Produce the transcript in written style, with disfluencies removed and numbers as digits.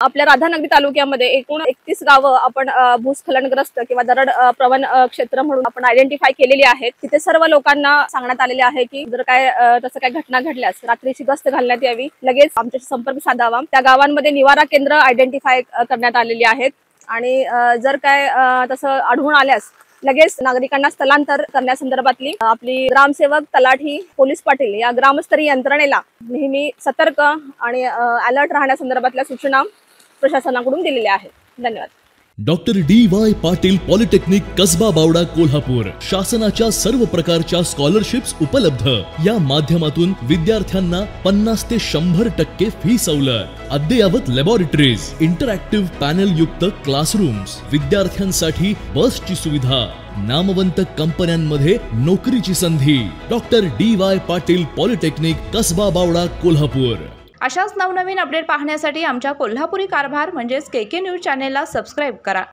आपल्या राधानगरी तालुक्यामध्ये एकूण 31 गावं आपण भूस्खलनग्रस्त किंवा दरड प्रवण क्षेत्र म्हणून आपण आयडेंटिफाय केलेली आहेत। तिथे सर्व लोकांना सांगण्यात आलेले आहे की जर काय तसं काय घटना घडल्यास रात्रीची गस्त घालण्यात यावी, लगेच आमच्याशी संपर्क साधावा। त्या गावांमध्ये निवारा केंद्र आयडेंटिफाय करण्यात आलेली आहेत आणि जर काय तसं आढळून आल्यास लगेच नागरिकांना स्थलांतर करण्यासंदर्भातली आपली ग्रामसेवक, तलाठी, पोलीस पाटील या ग्रामस्तरीय यंत्रणेला नेहमी सतर्क आणि अलर्ट राहण्यासंदर्भातल्या सूचना प्रशासनाकडून दिलेल्या आहेत। धन्यवाद। Doctor D Y. Patil polytechnic Kasba Bawada Kolhapur शासनाच्या सर्व प्रकारच्या स्कॉलरशिप्स उपलब्ध। या माध्यमातून विद्यार्थ्यांना 50 ते 100% फी सवलत, अद्ययावत लॅबोरेटरीज, इंटरॅक्टिव्ह पॅनल युक्त क्लासरूम्स, विद्यार्थ्यांसाठी बसची सुविधा, नामवंत कंपन्यांमध्ये नोकरीची संधी। Doctor D Y. Patil polytechnic Kasba Bawada Kolhapur. अशाच नवनवीन अपडेट पाहण्यासाठी आमच्या कोल्हापुरी कारभार म्हणजेच KK न्यूज चॅनेलला सबस्क्राइब करा।